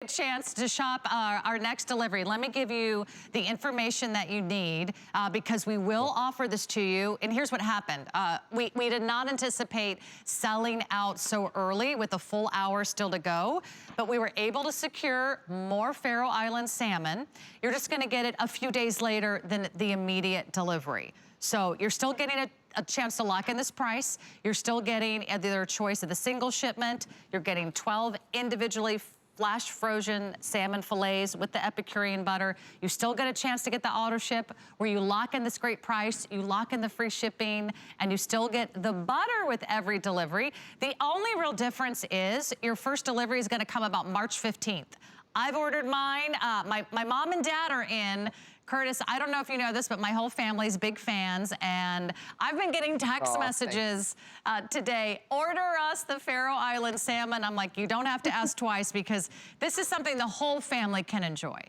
Chance to shop our next delivery. Let me give you the information that you need because we will offer this to you. And here's what happened. We did not anticipate selling out so early with a full hour still to go, but we were able to secure more Faroe Island salmon. You're just gonna get it a few days later than the immediate delivery. So you're still getting a chance to lock in this price. You're still getting either a choice of the single shipment. You're getting 12 individually flash frozen salmon fillets with the Epicurean butter. You still get a chance to get the auto ship where you lock in this great price, you lock in the free shipping, and you still get the butter with every delivery. The only real difference is your first delivery is gonna come about March 15th. I've ordered mine. My mom and dad are in. Curtis, I don't know if you know this, but my whole family's big fans, and I've been getting text messages today, order us the Faroe Island salmon. I'm like, you don't have to ask twice because this is something the whole family can enjoy.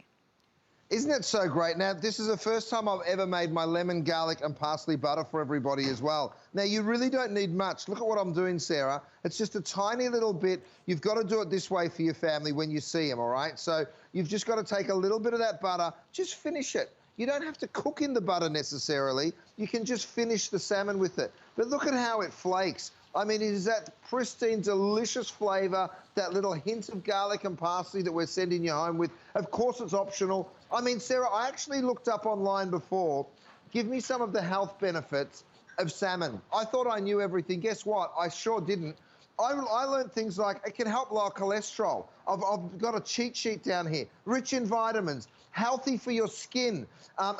Isn't it so great? Now, this is the first time I've ever made my lemon, garlic, and parsley butter for everybody as well. Now, you really don't need much. Look at what I'm doing, Sarah. It's just a tiny little bit. You've got to do it this way for your family when you see them, all right? So you've just got to take a little bit of that butter, just finish it. You don't have to cook in the butter necessarily. You can just finish the salmon with it. But look at how it flakes. I mean, it is that pristine, delicious flavor, that little hint of garlic and parsley that we're sending you home with. Of course, it's optional. I mean, Sarah, I actually looked up online before. Give me some of the health benefits of salmon. I thought I knew everything. Guess what? I sure didn't. I learned things like it can help lower cholesterol. I've got a cheat sheet down here. Rich in vitamins, healthy for your skin,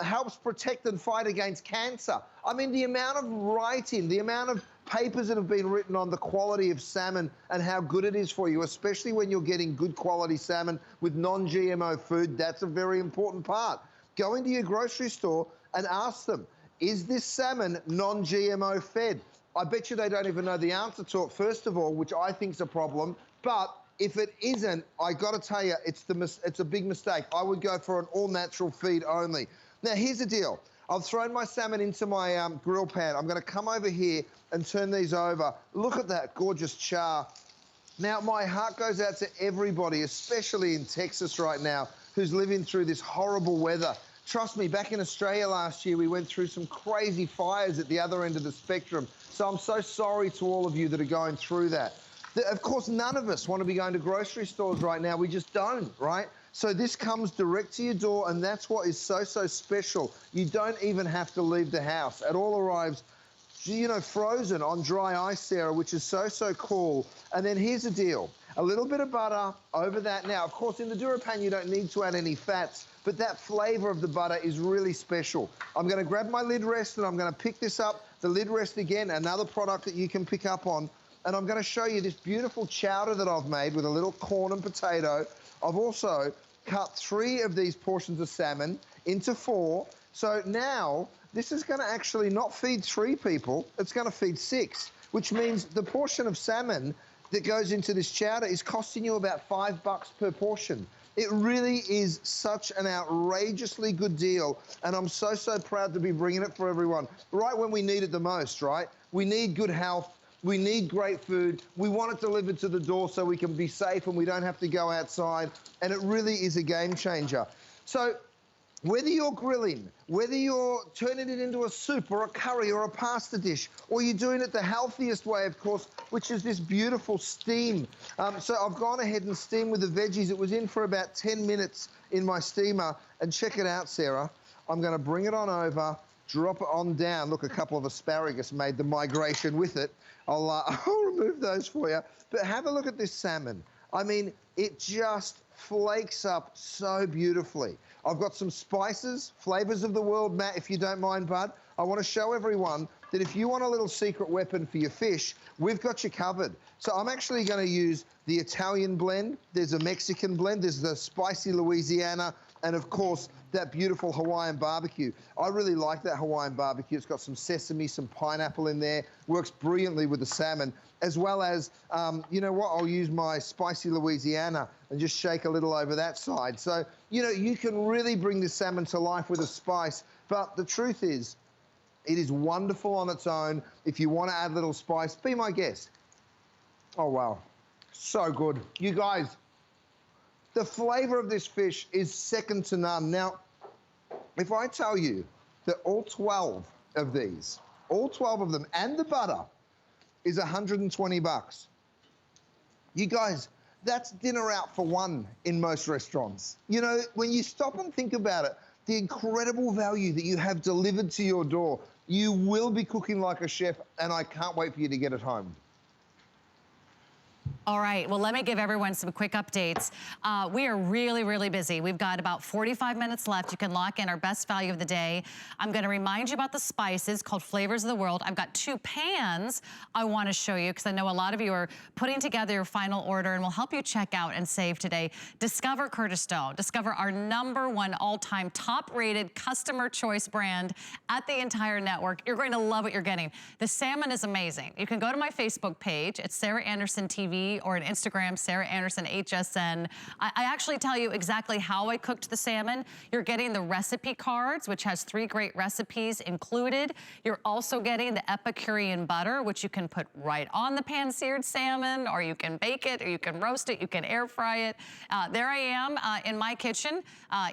helps protect and fight against cancer. I mean, the amount of writing, the amount of papers that have been written on the quality of salmon and how good it is for you, especially when you're getting good quality salmon with non-GMO food, that's a very important part. Go into your grocery store and ask them, is this salmon non-GMO fed? I bet you they don't even know the answer to it, first of all, which I think is a problem. But if it isn't, I got to tell you, it's a big mistake. I would go for an all-natural feed only. Now, here's the deal. I've thrown my salmon into my grill pan. I'm going to come over here and turn these over. Look at that gorgeous char. Now, my heart goes out to everybody, especially in Texas right now, who's living through this horrible weather. Trust me, back in Australia last year, we went through some crazy fires at the other end of the spectrum. So I'm so sorry to all of you that are going through that. Of course, none of us want to be going to grocery stores right now. We just don't, right? So this comes direct to your door, and that's what is so, so special. You don't even have to leave the house. It all arrives, you know, frozen on dry ice, Sarah, which is so, so cool. And then here's the deal. A little bit of butter over that. Now, of course, in the DuraPan, you don't need to add any fats, but that flavor of the butter is really special. I'm going to grab my lid rest, and I'm going to pick this up. The lid rest, again, another product that you can pick up on. And I'm going to show you this beautiful chowder that I've made with a little corn and potato. I've also cut 3 of these portions of salmon into 4. So now this is going to actually not feed 3 people. It's going to feed 6, which means the portion of salmon that goes into this chowder is costing you about $5 per portion. It really is such an outrageously good deal, and I'm so, so proud to be bringing it for everyone. Right when we need it the most, right? We need good health. We need great food. We want it delivered to the door so we can be safe and we don't have to go outside, and it really is a game changer. So whether you're grilling, whether you're turning it into a soup or a curry or a pasta dish, or you're doing it the healthiest way, of course, which is this beautiful steam. So I've gone ahead and steamed with the veggies. It was in for about 10 minutes in my steamer. And check it out, Sarah. I'm going to bring it on over, drop it on down. Look, a couple of asparagus made the migration with it. I'll remove those for you. But have a look at this salmon. I mean, it just flakes up so beautifully. I've got some spices, flavors of the world, Matt, if you don't mind, bud. I want to show everyone that if you want a little secret weapon for your fish, we've got you covered. So I'm actually going to use the Italian blend. There's a Mexican blend. There's the spicy Louisiana, and of course, that beautiful Hawaiian barbecue. I really like that Hawaiian barbecue. It's got some sesame, some pineapple in there. Works brilliantly with the salmon, as well as, you know what, I'll use my spicy Louisiana and just shake a little over that side. So, you know, you can really bring the salmon to life with a spice. But the truth is, it is wonderful on its own. If you want to add a little spice, be my guest. Oh, wow. So good. You guys, The flavor of this fish is second to none. Now, if I tell you that all 12 of these, all 12 of them, and the butter, is 120 bucks. You guys, that's dinner out for one in most restaurants. You know, when you stop and think about it, the incredible value that you have delivered to your door, you will be cooking like a chef, and I can't wait for you to get it home. All right, well, let me give everyone some quick updates. We are really, really busy. We've got about 45 minutes left. You can lock in our best value of the day. I'm gonna remind you about the spices called Flavors of the World. I've got 2 pans I wanna show you because I know a lot of you are putting together your final order, and we'll help you check out and save today. Discover Curtis Stone. Discover our #1 all-time top-rated customer choice brand at the entire network. You're going to love what you're getting. The salmon is amazing. You can go to my Facebook page. It's Sarah Anderson TV, or on Instagram, Sarah Anderson HSN. I actually tell you exactly how I cooked the salmon. You're getting the recipe cards, which has 3 great recipes included. You're also getting the Epicurean butter, which you can put right on the pan-seared salmon, or you can bake it, or you can roast it, you can air fry it. There I am in my kitchen.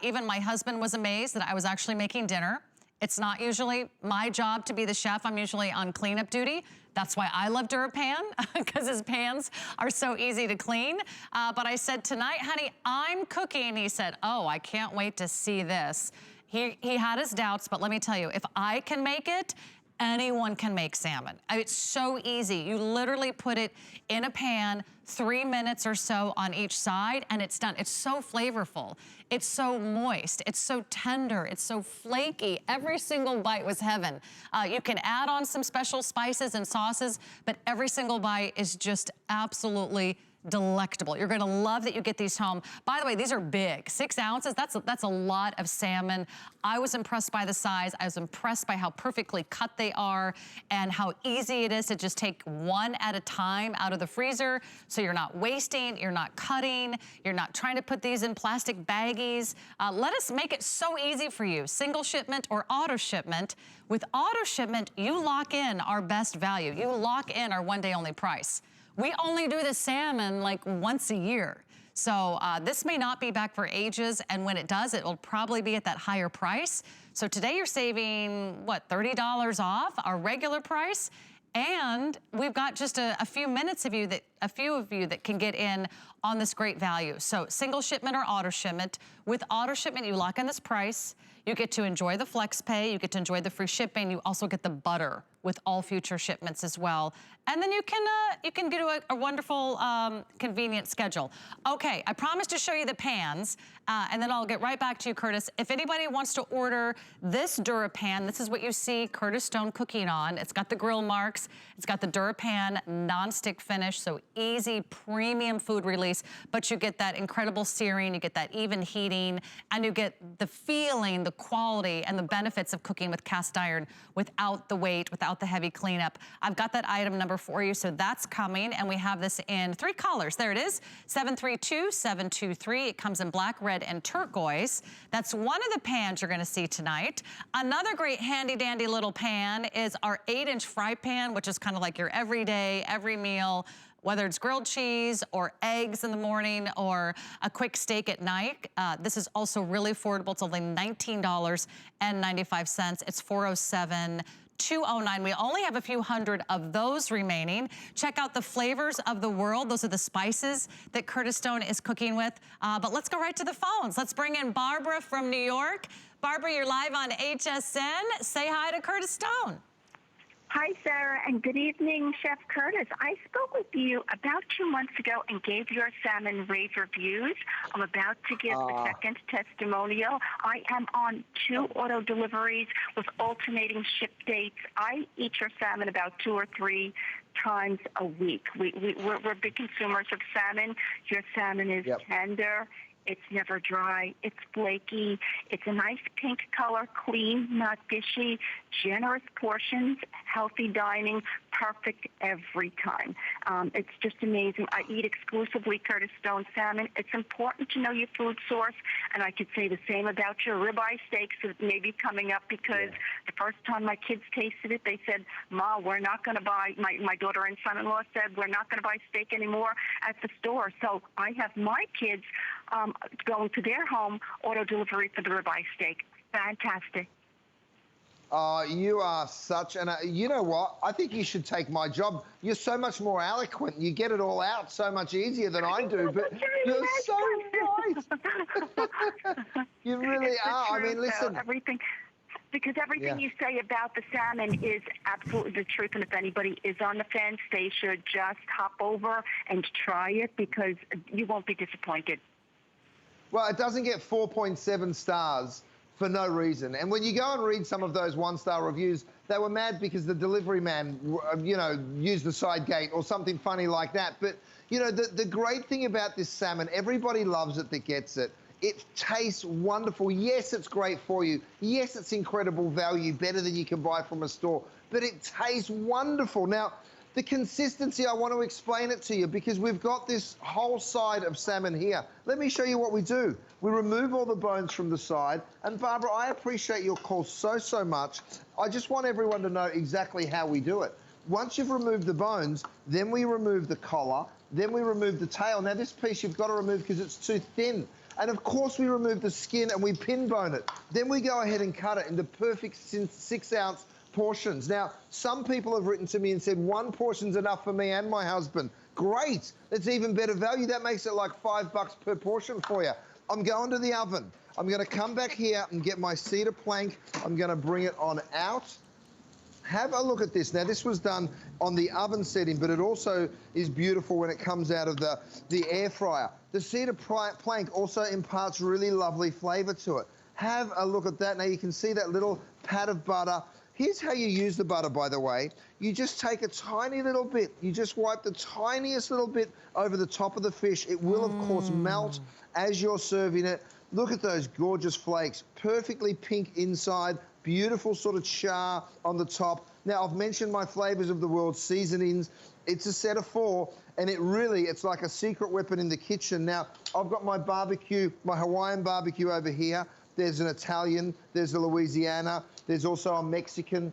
Even my husband was amazed that I was actually making dinner. It's not usually my job to be the chef. I'm usually on cleanup duty. That's why I love DuraPan, because his pans are so easy to clean. But I said, tonight, honey, I'm cooking. He said, oh, I can't wait to see this. He had his doubts, but let me tell you, if I can make it, anyone can make salmon. It's so easy. You literally put it in a pan, 3 minutes or so on each side, and it's done. It's so flavorful. It's so moist. It's so tender. It's so flaky. Every single bite was heaven. You can add on some special spices and sauces, but every single bite is just absolutely delectable. You're gonna love that you get these home. By the way, these are big, 6 ounces. That's a lot of salmon. I was impressed by the size. I was impressed by how perfectly cut they are and how easy it is to just take one at a time out of the freezer. So you're not wasting, you're not cutting, you're not trying to put these in plastic baggies. Let us make it so easy for you. Single shipment or auto shipment. With auto shipment, you lock in our best value. You lock in our one-day only price. We only do the salmon like once a year. So this may not be back for ages, and when it does, it will probably be at that higher price. So today you're saving, what, $30 off our regular price? And we've got just a few minutes of you that can get in on this great value. So single shipment or auto shipment. With auto shipment, you lock in this price. You get to enjoy the flex pay. You get to enjoy the free shipping. You also get the butter with all future shipments as well. And then you can do a wonderful, convenient schedule. Okay, I promised to show you the pans, and then I'll get right back to you, Curtis. If anybody wants to order this DuraPan, this is what you see Curtis Stone cooking on. It's got the grill marks. It's got the DuraPan non-stick finish, so easy premium food release, but you get that incredible searing, you get that even heating, and you get the feeling, the quality, and the benefits of cooking with cast iron without the weight, without the heavy cleanup. I've got that item number for you, so that's coming, and we have this in 3 colors. There it is, 732723. It comes in black, red, and turquoise. That's one of the pans you're gonna see tonight. Another great handy-dandy little pan is our 8-inch fry pan, which is kind of like your everyday, every meal, whether it's grilled cheese or eggs in the morning or a quick steak at night. This is also really affordable. It's only $19.95. It's 407-209. We only have a few hundred of those remaining. Check out the Flavors of the World. Those are the spices that Curtis Stone is cooking with. But let's go right to the phones. Let's bring in Barbara from New York. Barbara, you're live on HSN. Say hi to Curtis Stone. Hi, Sarah, and good evening, Chef Curtis. I spoke with you about 2 months ago and gave your salmon rave reviews. I'm about to give a second testimonial. I am on 2 auto deliveries with alternating ship dates. I eat your salmon about 2 or 3 times a week. We're big consumers of salmon. Your salmon is tender. It's never dry. It's flaky. It's a nice pink color, clean, not fishy, generous portions, healthy dining, perfect every time. It's just amazing. I eat exclusively Curtis Stone salmon. It's important to know your food source, And I could say the same about your ribeye steaks that may be coming up, because the first time my kids tasted it, they said, Ma, we're not going to buy, my daughter and son-in-law said, we're not going to buy steak anymore at the store. So I have my kids going to their home, auto delivery for the ribeye steak. Fantastic. You are such an, you know what? I think you should take my job. You're so much more eloquent. You get it all out so much easier than I do, but you're so right. You really are. I mean, listen. Because everything you say about the salmon is absolutely the truth. And if anybody is on the fence, they should just hop over and try it, because you won't be disappointed. Well, it doesn't get 4.7 stars for no reason. And when you go and read some of those one-star reviews, they were mad because the delivery man, you know, used the side gate or something funny like that. But, you know, the great thing about this salmon, everybody loves it that gets it. It tastes wonderful. Yes, it's great for you. Yes, it's incredible value, better than you can buy from a store. But it tastes wonderful. Now, the consistency, I want to explain it to you, because we've got this whole side of salmon here. Let me show you what we do. We remove all the bones from the side. And Barbara, I appreciate your call so much. I just want everyone to know exactly how we do it. Once you've removed the bones, then we remove the collar, then we remove the tail. Now, this piece you've got to remove because it's too thin. And of course, we remove the skin and we pin bone it. Then we go ahead and cut it into perfect 6-ounce portions. Now, some people have written to me and said, 1 portion's enough for me and my husband. Great. That's even better value. That makes it like $5 per portion for you. I'm going to the oven. I'm going to come back here and get my cedar plank. I'm going to bring it on out. Have a look at this. Now, this was done on the oven setting, but it also is beautiful when it comes out of the air fryer. The cedar plank also imparts really lovely flavor to it. Have a look at that. Now, you can see that little pat of butter. Here's how you use the butter, by the way. You just take a tiny little bit. You just wipe the tiniest little bit over the top of the fish. It will, of course, melt as you're serving it. Look at those gorgeous flakes. Perfectly pink inside. Beautiful sort of char on the top. Now, I've mentioned my flavors of the world seasonings. It's a set of 4, and it's like a secret weapon in the kitchen. Now, I've got my barbecue, my Hawaiian barbecue over here. There's an Italian, there's a Louisiana, there's also a Mexican.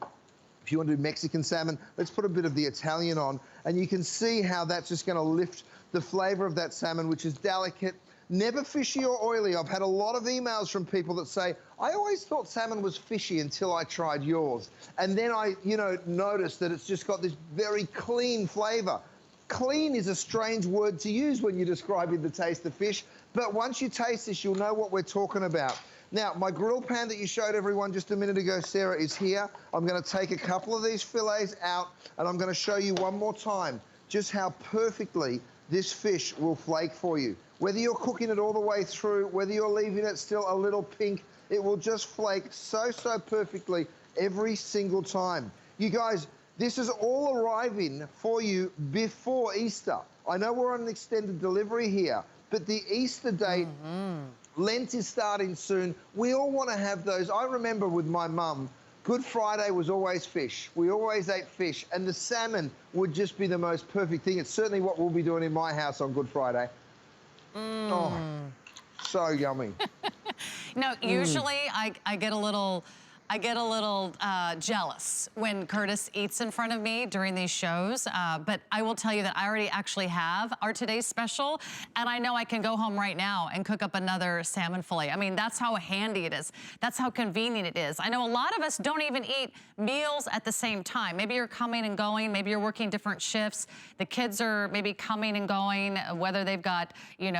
If you want to do Mexican salmon, let's put a bit of the Italian on. And you can see how that's just going to lift the flavor of that salmon, which is delicate, never fishy or oily. I've had a lot of emails from people that say, I always thought salmon was fishy until I tried yours. And then I, noticed that it's just got this very clean flavor. Clean is a strange word to use when you're describing the taste of fish, but once you taste this, you'll know what we're talking about. Now, my grill pan that you showed everyone just a minute ago, Sarah, is here. I'm going to take a couple of these fillets out, and I'm going to show you one more time just how perfectly this fish will flake for you. Whether you're cooking it all the way through, whether you're leaving it still a little pink, it will just flake so perfectly every single time. You guys, this is all arriving for you before Easter. I know we're on an extended delivery here, but the Easter date, Lent is starting soon. We all want to have those. I remember with my mum, Good Friday was always fish. We always ate fish, and the salmon would just be the most perfect thing. It's certainly what we'll be doing in my house on Good Friday. Oh, so yummy. Usually I get a little jealous when Curtis eats in front of me during these shows, but I will tell you that I already actually have our today's special, and I know I can go home right now and cook up another salmon fillet. I mean, that's how handy it is. That's how convenient it is. I know a lot of us don't even eat meals at the same time. Maybe you're coming and going, maybe you're working different shifts. The kids are maybe coming and going, whether they've got,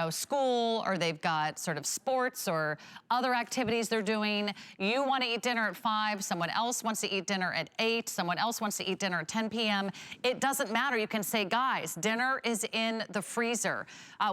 school or they've got sort of sports or other activities they're doing. You want to eat dinner at 5, someone else wants to eat dinner at 8, someone else wants to eat dinner at 10 p.m. It doesn't matter. You can say, guys, dinner is in the freezer.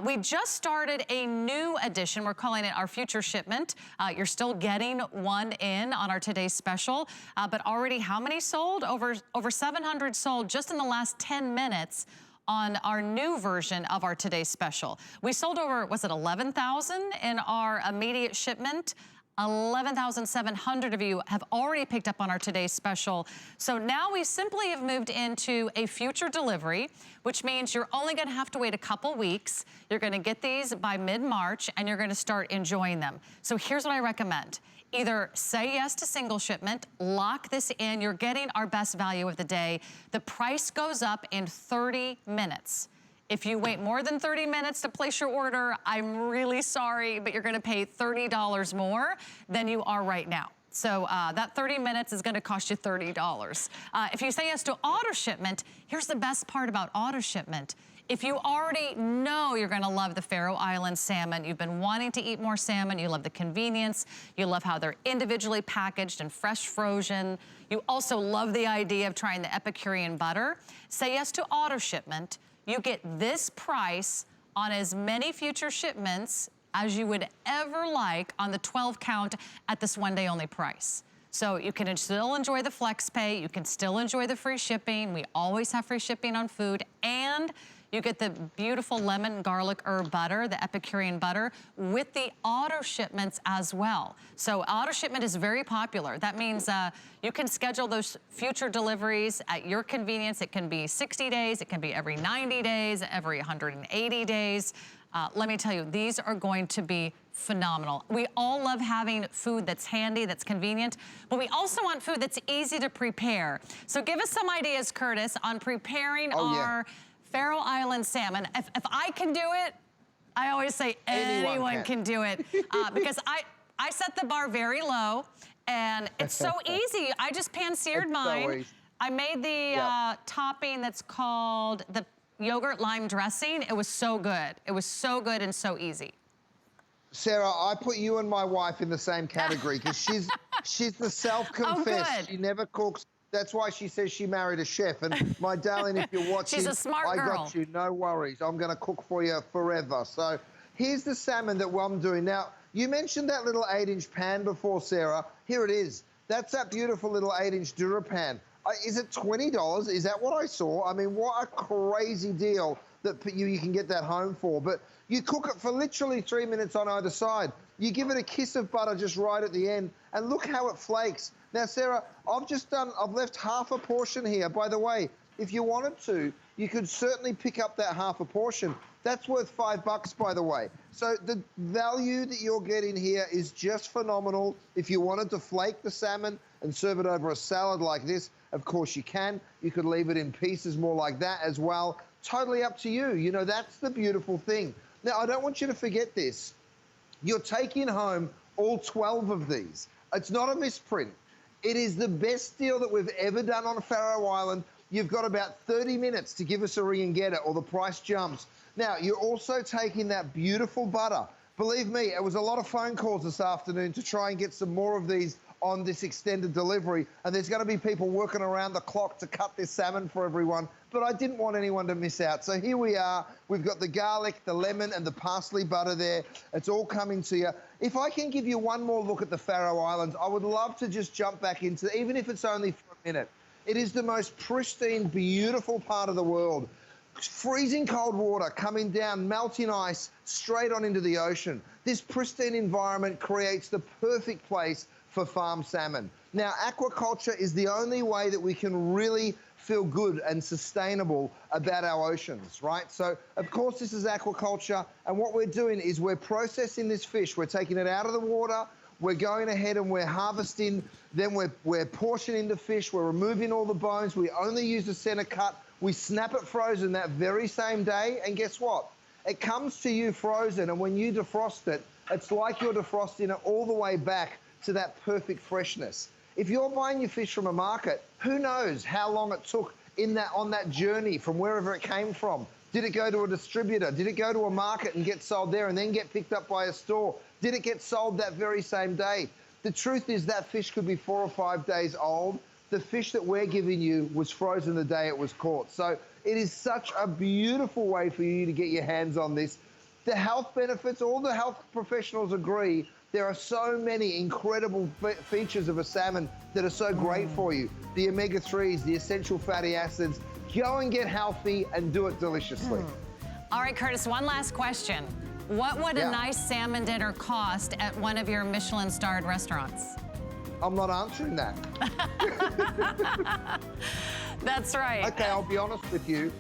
We just started a new edition. We're calling it our future shipment. You're still getting one in on our today's special, but already how many sold? Over 700 sold just in the last 10 minutes on our new version of our today's special. We sold over, was it 11,000 in our immediate shipment? 11,700 of you have already picked up on our today's special. So now we simply have moved into a future delivery, which means you're only gonna have to wait a couple weeks. You're gonna get these by mid-March and you're gonna start enjoying them. So here's what I recommend. Either say yes to single shipment, lock this in, you're getting our best value of the day. The price goes up in 30 minutes. If you wait more than 30 minutes to place your order, I'm really sorry, but you're gonna pay $30 more than you are right now. So that 30 minutes is gonna cost you $30. If you say yes to auto shipment, here's the best part about auto shipment. If you already know you're gonna love the Faroe Island salmon, you've been wanting to eat more salmon, you love the convenience, you love how they're individually packaged and fresh frozen, you also love the idea of trying the Epicurean butter, say yes to auto shipment. You get this price on as many future shipments as you would ever like on the 12 count at this one day only price. So you can still enjoy the flex pay, you can still enjoy the free shipping, we always have free shipping on food, and you get the beautiful lemon and garlic herb butter, the Epicurean butter, with the auto shipments as well. So auto shipment is very popular. That means you can schedule those future deliveries at your convenience. It can be 60 days, it can be every 90 days, every 180 days. Let me tell you, these are going to be phenomenal. We all love having food that's handy, that's convenient, but we also want food that's easy to prepare. So give us some ideas, Curtis, on preparing our Faroe Island salmon. If I can do it, I always say anyone can do it because I set the bar very low and it's so easy. I just pan-seared mine. I made the topping that's called the yogurt lime dressing. It was so good. It was so good and so easy. Sarah, I put you and my wife in the same category because she's the self-confessed. She never cooks. That's why she says she married a chef. And my darling, if you're watching, she's a smart girl. I got you, no worries. I'm going to cook for you forever. So here's the salmon that I'm doing. Now, you mentioned that little 8-inch pan before, Sarah. Here it is. That's that beautiful little 8-inch DuraPan. Is it $20? Is that what I saw? I mean, what a crazy deal that you can get that home for. But you cook it for literally 3 minutes on either side. You give it a kiss of butter just right at the end, and look how it flakes. Now, Sarah, I've left half a portion here. By the way, if you wanted to, you could certainly pick up that half a portion. That's worth $5, by the way. So the value that you're getting here is just phenomenal. If you wanted to flake the salmon and serve it over a salad like this, of course you can. You could leave it in pieces more like that as well. Totally up to you. You know, that's the beautiful thing. Now, I don't want you to forget this. You're taking home all 12 of these. It's not a misprint. It is the best deal that we've ever done on Faroe Island. You've got about 30 minutes to give us a ring and get it, or the price jumps. Now, you're also taking that beautiful butter. Believe me, it was a lot of phone calls this afternoon to try and get some more of these on this extended delivery, and there's going to be people working around the clock to cut this salmon for everyone, but I didn't want anyone to miss out. So here we are. We've got the garlic, the lemon, and the parsley butter there. It's all coming to you. If I can give you one more look at the Faroe Islands, I would love to just jump back into, even if it's only for a minute. It is the most pristine, beautiful part of the world. Freezing cold water coming down, melting ice, straight on into the ocean. This pristine environment creates the perfect place for farm salmon. Now, aquaculture is the only way that we can really feel good and sustainable about our oceans, right? So, of course, this is aquaculture, and what we're doing is we're processing this fish. We're taking it out of the water, we're going ahead and we're harvesting, then we're portioning the fish, we're removing all the bones, we only use the center cut, we snap it frozen that very same day, and guess what? It comes to you frozen, and when you defrost it, it's like you're defrosting it all the way back to that perfect freshness. If you're buying your fish from a market, who knows how long it took on that journey from wherever it came from. Did it go to a distributor? Did it go to a market and get sold there and then get picked up by a store? Did it get sold that very same day? The truth is that fish could be 4 or 5 days old. The fish that we're giving you was frozen the day it was caught. So it is such a beautiful way for you to get your hands on this. The health benefits, all the health professionals agree, there are so many incredible features of a salmon that are so great for you. The omega-3s, the essential fatty acids. Go and get healthy and do it deliciously. All right, Curtis, one last question. What would a nice salmon dinner cost at one of your Michelin-starred restaurants? I'm not answering that. That's right. Okay, I'll be honest with you.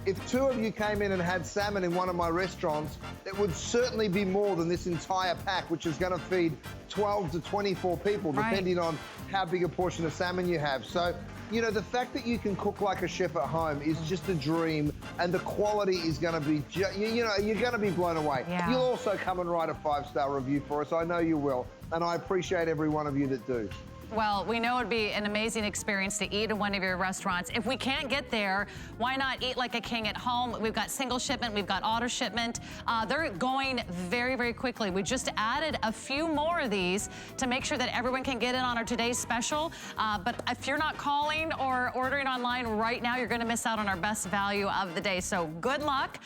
If 2 of you came in and had salmon in one of my restaurants, it would certainly be more than this entire pack, which is going to feed 12 to 24 people, depending on how big a portion of salmon you have. So, you know, the fact that you can cook like a chef at home is just a dream, and the quality is going to be, you know, you're going to be blown away. Yeah. You'll also come and write a 5-star review for us. I know you will, and I appreciate every one of you that do. Well, we know it'd be an amazing experience to eat in one of your restaurants. If we can't get there, why not eat like a king at home? We've got single shipment, we've got auto shipment. They're going very, very quickly. We just added a few more of these to make sure that everyone can get in on our today's special. But if you're not calling or ordering online right now, you're gonna miss out on our best value of the day. So good luck,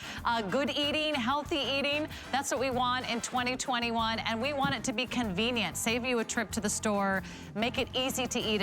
good eating, healthy eating. That's what we want in 2021, and we want it to be convenient. Save you a trip to the store, make it easy to eat.